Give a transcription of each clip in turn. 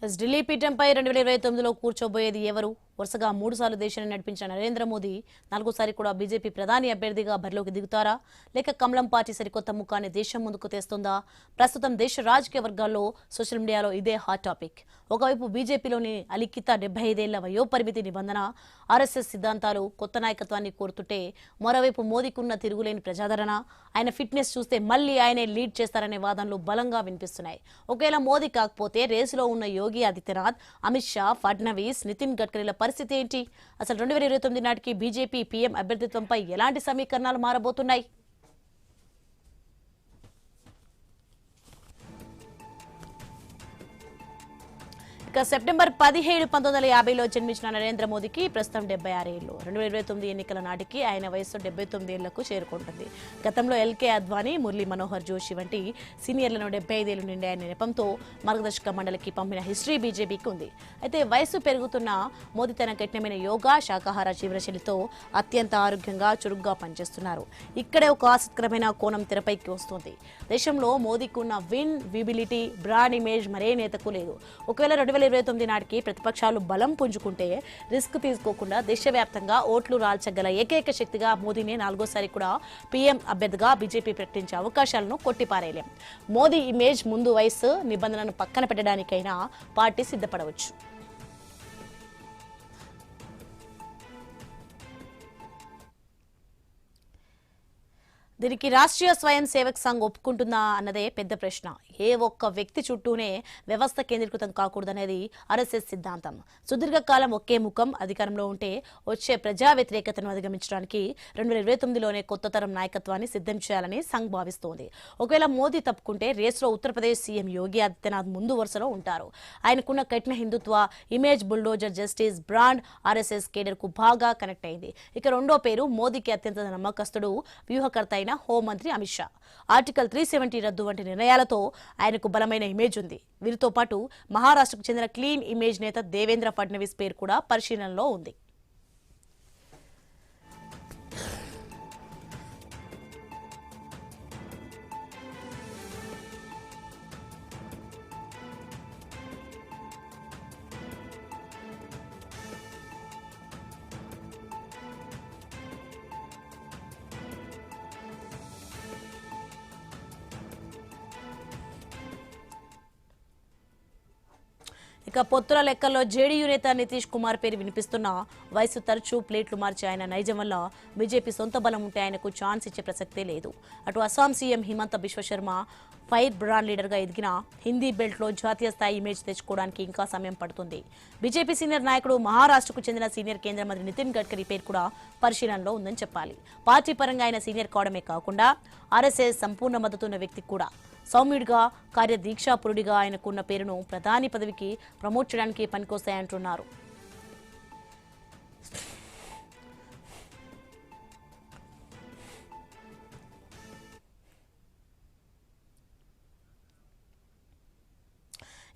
ఢిల్లీ పీఠంపై 2029లో కూర్చోబోయేది ఎవరు? వరుసగా 3 సార్లు దేశాన్ని నడిపించిన నరేంద్ర మోదీ 4సారి కూడా బీజేపీ ప్రధాని అభ్యర్థిగా బరిలోకి దిగుతారా? లేక కమలం పార్టీ సరికొత్త ముఖాన్ని దేశం ముందుకు తెస్తుందా? ప్రస్తుతం దేశ రాజకీయ వర్గాల్లో సోషల్ మీడియాలో ఇదే హాట్ టాపిక్. ఒకవైపు బీజేపీలోని అలిఖిత 75 ఏళ్ల వయోపరిమితి నిబంధన, ఆర్ఎస్ఎస్ సిద్ధాంతాలు కొత్త నాయకత్వాన్ని కోరుతుంటే, మరోవైపు మోదీకున్న తిరుగులేని ప్రజాదరణ, ఆయన ఫిట్నెస్ చూస్తే మళ్లీ ఆయనే లీడ్ చేస్తారనే వాదనలు బలంగా వినిపిస్తున్నాయి. ఒకవేళ మోదీ కాకపోతే రేసులో ఉన్న యోగి ఆదిత్యనాథ్, అమిత్ షా, ఫడ్నవీస్, నితిన్ గడ్కరీల పరిస్థితి ఏంటి? అసలు 2029 నాటికి బీజేపీ పీఎం అభ్యర్థిత్వంపై ఎలాంటి సమీకరణాలు మారబోతున్నాయి? ఇక సెప్టెంబర్ 17, 1950లో జన్మించిన నరేంద్ర మోదీకి ప్రస్తుతం 76 ఏళ్లు. 2029 ఎన్నికల నాటికి ఆయన వయస్సు 79 ఏళ్లకు చేరుకుంటుంది. గతంలో ఎల్కే అద్వానీ, మురళీ మనోహర్ జోషి వంటి సీనియర్లను 75 ఏళ్లు నిండాయనే నెపంతో మార్గదర్శక మండలికి పంపిన హిస్టరీ బీజేపీకి ఉంది. అయితే వయస్సు పెరుగుతున్న మోదీ తన కఠినమైన యోగా, శాకాహార జీవనశైలితో అత్యంత ఆరోగ్యంగా, చురుగ్గా పనిచేస్తున్నారు. ఇక్కడే ఒక ఆసక్తికరమైన కోణం తెరపైకి వస్తుంది. దేశంలో మోదీకి ఉన్న విజిబిలిటీ, బ్రాండ్ ఇమేజ్ మరే నేతకు లేదు. ఒకవేళ 2029 నాటికి ప్రతిపక్షాలు బలం పుంజుకుంటే రిస్క్ తీసుకోకుండా దేశవ్యాప్తంగా ఓట్లు రాల్చగల ఏకైక శక్తిగా మోదీని 4సారి కూడా పీఎం అభ్యర్థిగా బీజేపీ ప్రకటించే అవకాశాలను కొట్టిపారేయలేం. మోదీ ఇమేజ్ ముందు వయసు నిబంధనను పక్కన పెట్టడానికైనా పార్టీ సిద్ధపడవచ్చు. దీనికి రాష్ట్రీయ స్వయం సేవక్ సంఘ్ ఒప్పుకుంటుందా అన్నదే పెద్ద ప్రశ్న. ఏ ఒక్క వ్యక్తి చుట్టూనే వ్యవస్థ కేంద్రీకృతం కాకూడదనేది ఆర్ఎస్ఎస్ సిద్ధాంతం. సుదీర్ఘకాలం ఒకే ముఖం అధికారంలో ఉంటే వచ్చే ప్రజా వ్యతిరేకతను అధిగమించడానికి 2029లోనే కొత్త తరం నాయకత్వాన్ని సిద్ధం చేయాలని సంఘ్ భావిస్తోంది. ఒకవేళ మోదీ తప్పుకుంటే రేసులో ఉత్తరప్రదేశ్ సీఎం యోగి ఆదిత్యనాథ్ ముందు వరుసలో ఉంటారు. ఆయనకున్న కఠిన Hindutva image, bulldozer justice brand RSS cadre కు బాగా కనెక్ట్ అయింది. ఇక రెండో పేరు మోదీకి అత్యంత నమ్మకస్తుడు, వ్యూహకర్త అయిన హోంమంత్రి అమిత్ షా. ఆర్టికల్ 370 రద్దు వంటి నిర్ణయాలతో ఆయనకు బలమైన ఇమేజ్ ఉంది. వీరితో పాటు మహారాష్ట్రకు చెందిన క్లీన్ ఇమేజ్ నేత దేవేంద్ర ఫడ్నవీస్ పేరు కూడా పరిశీలనలో ఉంది. ఇక పొత్తుల లెక్కల్లో జేడీయూ నేత నితీష్ కుమార్ పేరు వినిపిస్తున్న వయసు తరచూ ప్లేట్లు మార్చి ఆయన నైజం వల్ల బీజేపీ సొంత బలం ఉంటే ఆయనకు ఛాన్స్ ఇచ్చే ప్రసక్తే లేదు. అటు Assam CM Himanta Biswa Sarma fire brand లీడర్గా ఎదిగిన హిందీ బెల్ట్లో జాతీయ స్థాయి ఇమేజ్ తెచ్చుకోవడానికి ఇంకా సమయం పడుతుంది. బీజేపీ సీనియర్ నాయకుడు, మహారాష్ట్రకు చెందిన సీనియర్ కేంద్ర మంత్రి నితిన్ గడ్కరీ పేరు కూడా పరిశీలనలో ఉందని చెప్పాలి. పార్టీ పరంగా ఆయన సీనియర్ కావడమే కాకుండా ఆర్ఎస్ఎస్ సంపూర్ణ మద్దతున్న వ్యక్తి కూడా. సౌమ్యుడిగా, కార్యదీక్షాపురుడిగా ఆయనకున్న పేరును ప్రధాని పదవికి ప్రమోట్ చేయడానికి పనికొస్తాయంటున్నారు.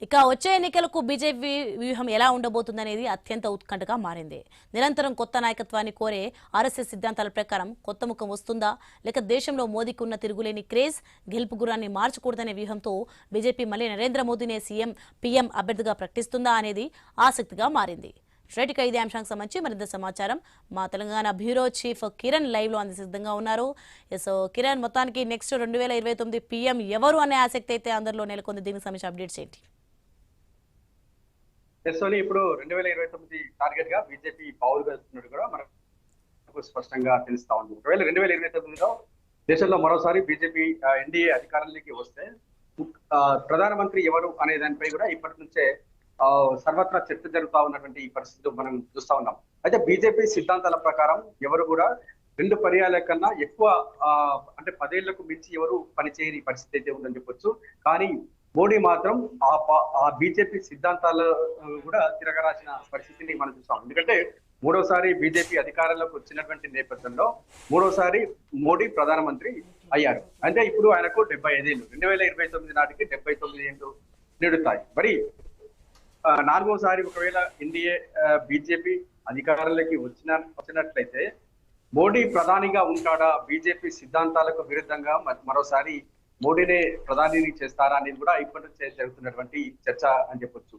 ఇక వచ్చే ఎన్నికలకు బీజేపీ వ్యూహం ఎలా ఉండబోతుందనేది అత్యంత ఉత్కంఠగా మారింది. నిరంతరం కొత్త నాయకత్వాన్ని కోరే ఆర్ఎస్ఎస్ సిద్ధాంతాల ప్రకారం కొత్త ముఖం వస్తుందా, లేక దేశంలో మోదీకి ఉన్న తిరుగులేని క్రేజ్, గెలుపు గురాన్ని మార్చకూడదనే వ్యూహంతో బీజేపీ మళ్లీ నరేంద్ర మోదీనే పీఎం అభ్యర్థిగా ప్రకటిస్తుందా అనేది ఆసక్తిగా మారింది. రైట్గా ఇదే అంశానికి సంబంధించి మరింత సమాచారం మా Telangana bureau chief Kiran live లో అంది సిద్ధంగా ఉన్నారు. సో కిరణ్, మొత్తానికి నెక్స్ట్ 2029 పీఎం ఎవరు అనే ఆసక్తి అయితే అందరిలో నెలకొంది. దీనికి సంబంధించి అప్డేట్స్ ఏంటి? ఇప్పుడు 2029 టార్గెట్ గా బీజేపీ పావులు వేస్తున్నట్టు కూడా మనకు స్పష్టంగా తెలుస్తా ఉంది. ఒకవేళ 2029లో దేశంలో మరోసారి బీజేపీ ఎన్డీఏ అధికారంలోకి వస్తే ప్రధానమంత్రి ఎవరు అనే దానిపై కూడా ఇప్పటి నుంచే సర్వత్రా చర్చ జరుగుతా ఉన్నటువంటి ఈ పరిస్థితులు మనం చూస్తా ఉన్నాం. అయితే బీజేపీ సిద్ధాంతాల ప్రకారం ఎవరు కూడా 2 పర్యాల కన్నా ఎక్కువ అంటే 10 ఏళ్లకు మించి ఎవరు పనిచేయని పరిస్థితి అయితే ఉందని చెప్పొచ్చు. కానీ మోడీ మాత్రం ఆ బీజేపీ సిద్ధాంతాలు కూడా తిరగరాసిన పరిస్థితిని మనం చూస్తాం. ఎందుకంటే 3వసారి బీజేపీ అధికారంలోకి వచ్చినటువంటి నేపథ్యంలో 3వసారి మోడీ ప్రధానమంత్రి అయ్యారు. అంటే ఇప్పుడు ఆయనకు 75 ఏళ్ళు, 2029 నాటికి 79 ఏళ్ళు నిడుతాయి. మరి 4వసారి ఒకవేళ ఎన్డీఏ బీజేపీ అధికారంలోకి వచ్చినట్లయితే మోడీ ప్రధానిగా ఉంటాడా, బీజేపీ సిద్ధాంతాలకు విరుద్ధంగా మరోసారి మోడీనే ప్రధానిని చేస్తారా అనేది కూడా ఇప్పటి నుంచే జరుగుతున్నటువంటి చర్చ అని చెప్పొచ్చు.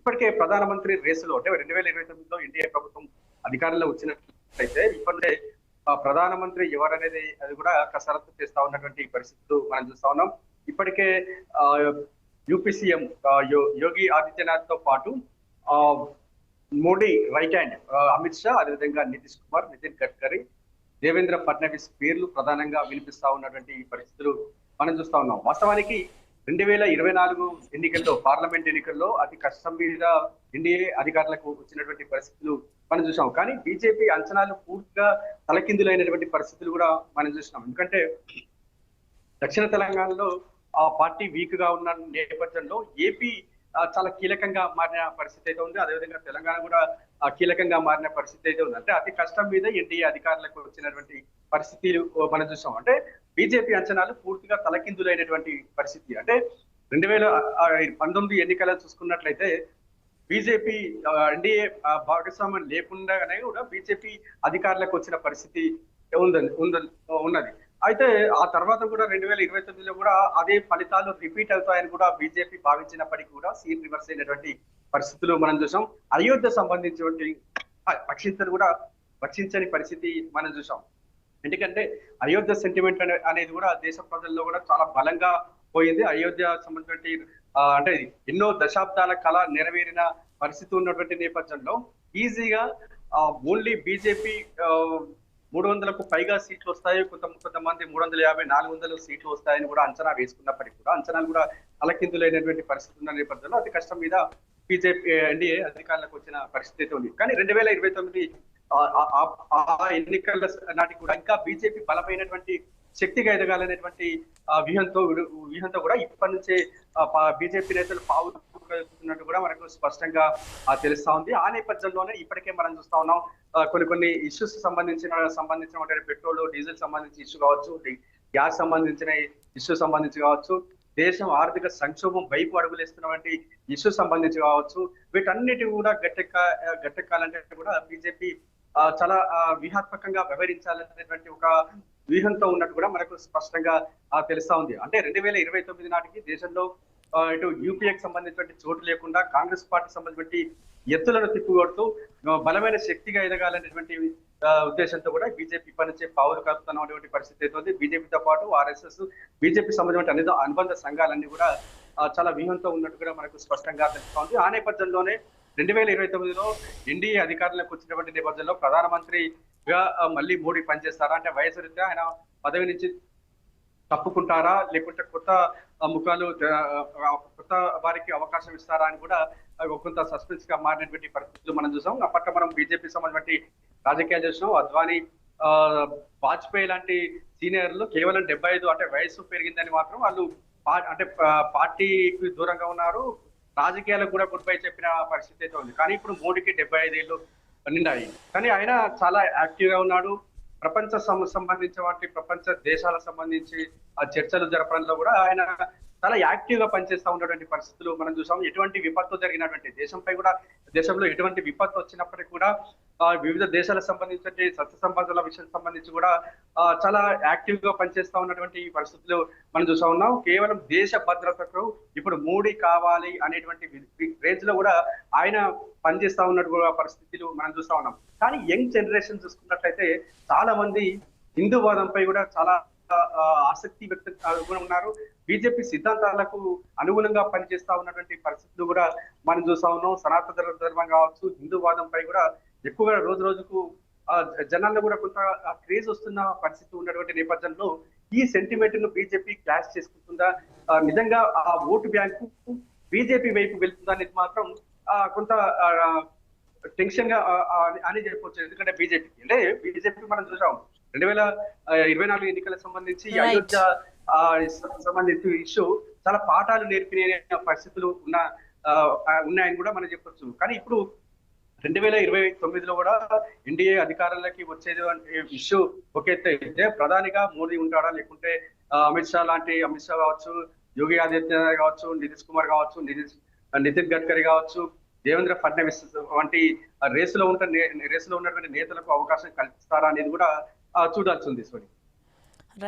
ఇప్పటికే ప్రధానమంత్రి రేసులో అంటే 2029లో ఎన్డీఏ ప్రభుత్వం అధికారంలో వచ్చినట్లయితే ఇప్పటికే ప్రధానమంత్రి ఎవరనేది అది కూడా కసరత్తు చేస్తా ఉన్నటువంటి పరిస్థితులు మనం చూస్తా ఉన్నాం. ఇప్పటికే యూపీ సీఎం యోగి ఆదిత్యనాథ్ తో పాటు ఆ మోడీ రైట్ హ్యాండ్ అమిత్ షా, అదేవిధంగా నితీష్ కుమార్, నితిన్ గడ్కరీ, దేవేంద్ర ఫడ్నవీస్ పేర్లు ప్రధానంగా వినిపిస్తా ఉన్నటువంటి పరిస్థితులు మనం చూస్తా ఉన్నాం. వాస్తవానికి 2024 ఎన్నికల్లో, పార్లమెంట్ ఎన్నికల్లో అతి కష్టం మీద ఎన్డీఏ అధికారులకు వచ్చినటువంటి పరిస్థితులు మనం చూసాం. కానీ బీజేపీ అంచనాలు పూర్తిగా తలకిందులైనటువంటి పరిస్థితులు కూడా మనం చూసినాం. ఎందుకంటే దక్షిణ తెలంగాణలో ఆ పార్టీ వీక్ గా ఉన్న నేపథ్యంలో ఏపీ చాలా కీలకంగా మారిన పరిస్థితి అయితే ఉంది. అదేవిధంగా తెలంగాణ కూడా కీలకంగా మారిన పరిస్థితి అయితే ఉంది. అంటే అతి కష్టం మీద ఎన్డీఏ అధికారులకు వచ్చినటువంటి పరిస్థితులు మనం చూసాం. అంటే బీజేపీ అంచనాలు పూర్తిగా తలకిందులైనటువంటి పరిస్థితి. అంటే 2019 ఎన్నికలను చూసుకున్నట్లయితే బీజేపీ ఎన్డీఏ భాగస్వామ్యం లేకుండానే కూడా బీజేపీ అధికారులకు వచ్చిన పరిస్థితి ఉన్నది. అయితే ఆ తర్వాత కూడా 2029లో కూడా అదే ఫలితాలు రిపీట్ అవుతాయని కూడా బీజేపీ భావించినప్పటికీ కూడా సీన్ రివర్స్ అయినటువంటి పరిస్థితులు మనం చూసాం. అయోధ్య సంబంధించినటువంటి రక్షించని కూడా రక్షించని పరిస్థితి మనం చూసాం. ఎందుకంటే అయోధ్య సెంటిమెంట్ అనేది కూడా దేశ ప్రజల్లో కూడా చాలా బలంగా పోయింది. అయోధ్య సంబంధించి అంటే ఎన్నో దశాబ్దాల కళ నెరవేరిన పరిస్థితి ఉన్నటువంటి నేపథ్యంలో ఈజీగా ఓన్లీ బీజేపీ 300కు పైగా సీట్లు వస్తాయి, కొంతమంది 350, 400 సీట్లు వస్తాయని కూడా అంచనా వేసుకున్నప్పటికీ కూడా అంచనాలు కూడా తలకిందులైనటువంటి పరిస్థితి ఉన్న నేపథ్యంలో అతి కష్టం మీద బీజేపీ ఎన్డీఏ అధికారులకు వచ్చిన పరిస్థితి అయితే ఉంది. కానీ 2029 ఎన్నికల నాటికి కూడా ఇంకా బీజేపీ బలమైనటువంటి శక్తిగా ఎదగాలనేటువంటి వ్యూహంతో కూడా ఇప్పటి నుంచే బీజేపీ నేతలు పావుతున్నట్టు కూడా మనకు స్పష్టంగా తెలుస్తా ఉంది. ఆ నేపథ్యంలోనే ఇప్పటికే మనం చూస్తా ఉన్నాం కొన్ని ఇష్యూస్ సంబంధించిన పెట్రోల్, డీజిల్ సంబంధించిన ఇష్యూ కావచ్చు, గ్యాస్ సంబంధించిన ఇష్యూ సంబంధించి కావచ్చు, దేశం ఆర్థిక సంక్షోభం వైపు అడుగులేస్తున్నటువంటి ఇష్యూ సంబంధించి కావచ్చు, వీటన్నిటి కూడా గట్టెక్కాలంటే కూడా బీజేపీ చాలా వ్యూహాత్మకంగా వ్యవహరించాలనేటువంటి ఒక వ్యూహంతో ఉన్నట్టు కూడా మనకు స్పష్టంగా తెలుస్తా ఉంది. అంటే 2029 నాటికి దేశంలో ఇటు యూపీఏకి సంబంధించినటువంటి చోటు లేకుండా కాంగ్రెస్ పార్టీ సంబంధించి ఎత్తులను తిప్పికొడుతూ బలమైన శక్తిగా ఎదగాలనేటువంటి ఉద్దేశంతో కూడా బీజేపీ ఇప్పటి నుంచే పావులు కలుపుతున్నటువంటి పరిస్థితి అవుతుంది. బీజేపీతో పాటు ఆర్ఎస్ఎస్, బీజేపీ సంబంధించిన అనుబంధ సంఘాలన్నీ కూడా చాలా వ్యూహంతో ఉన్నట్టు కూడా మనకు స్పష్టంగా తెలుస్తా ఉంది. ఆ నేపథ్యంలోనే 2029లో ఎన్డీఏ అధికారులకు వచ్చినటువంటి నేపథ్యంలో ప్రధానమంత్రిగా మళ్ళీ మోడీ పనిచేస్తారా, అంటే వయసు రీత్యా ఆయన పదవి నుంచి తప్పుకుంటారా, లేకుంటే కొత్త ముఖాలు కొత్త వారికి అవకాశం ఇస్తారా అని కూడా కొంత సస్పెన్స్ గా మారినటువంటి పరిస్థితులు మనం చూసాం. అప్పట్లో మనం బీజేపీ సంబంధించి రాజకీయాలు చూసినాం. అద్వానీ, వాజ్పేయి లాంటి సీనియర్లు కేవలం 75 అంటే వయసు పెరిగిందని మాత్రం వాళ్ళు అంటే పార్టీకి దూరంగా ఉన్నారు, రాజకీయాలకు కూడా గుడ్ బై చెప్పిన పరిస్థితి అయితే ఉంది. కానీ ఇప్పుడు మోడీకి 75 ఏళ్ళు నిండాయి. కానీ ఆయన చాలా యాక్టివ్ గా ఉన్నాడు. ప్రపంచ సంబంధించిన వాటి ప్రపంచ దేశాలకు సంబంధించి చర్చలు జరపడంలో కూడా ఆయన చాలా యాక్టివ్ గా పనిచేస్తూ ఉన్నటువంటి పరిస్థితులు మనం చూసాం. ఎటువంటి విపత్తు జరిగినటువంటి దేశంలో ఎటువంటి విపత్తు వచ్చినప్పటికీ కూడా వివిధ దేశాలకు సంబంధించిన సత్య సంబంధాల విషయం సంబంధించి కూడా చాలా యాక్టివ్ గా పనిచేస్తూ ఉన్నటువంటి పరిస్థితులు మనం చూసా ఉన్నాం. కేవలం దేశ భద్రతకు ఇప్పుడు మోడీ కావాలి అనేటువంటి రేంజ్ లో కూడా ఆయన పనిచేస్తా ఉన్నటువంటి పరిస్థితులు మనం చూస్తా ఉన్నాం. కానీ యంగ్ జనరేషన్ చూసుకున్నట్లయితే చాలా మంది హిందూవాదంపై కూడా చాలా ఆసక్తి వ్యక్తం ఉన్నారు. బీజేపీ సిద్ధాంతాలకు అనుగుణంగా పనిచేస్తా ఉన్నటువంటి పరిస్థితులు కూడా మనం చూస్తా ఉన్నాం. సనాతన ధర్మం కావచ్చు, హిందూవాదంపై కూడా ఎక్కువగా రోజు రోజుకు జనాల్లో కూడా కొంత క్రేజ్ వస్తున్న పరిస్థితి ఉన్నటువంటి నేపథ్యంలో ఈ సెంటిమెంట్ ను బీజేపీ క్లాష్ చేసుకుంటుందా, నిజంగా ఆ ఓటు బ్యాంకు బీజేపీ వైపు వెళ్తుందా అనేది మాత్రం కొంత టెన్షన్ గా అని చెప్పవచ్చు. ఎందుకంటే బీజేపీ మనం చూసాం 2024 ఎన్నికలకు సంబంధించి అయోధ్య సంబంధించి ఇష్యూ చాలా పాఠాలు నేర్పిన పరిస్థితులు ఉన్నాయని కూడా మనం చెప్పొచ్చు. కానీ ఇప్పుడు 2029లో కూడా ఎన్డీఏ అధికారంలోకి వచ్చేది ఇష్యూ ఒక ఎత్తు అయితే ప్రధానిగా మోదీ ఉంటాడా, లేకుంటే అమిత్ షా కావచ్చు, యోగి ఆదిత్యనాథ్ కావచ్చు, నితీష్ కుమార్ కావచ్చు, నితిన్ గడ్కరీ కావచ్చు, దేవేంద్ర ఫడ్నవీస్ వంటి రేసులో ఉన్నటువంటి నేతలకు అవకాశం కల్పిస్తారా అనేది కూడా చూడాల్సి ఉంది.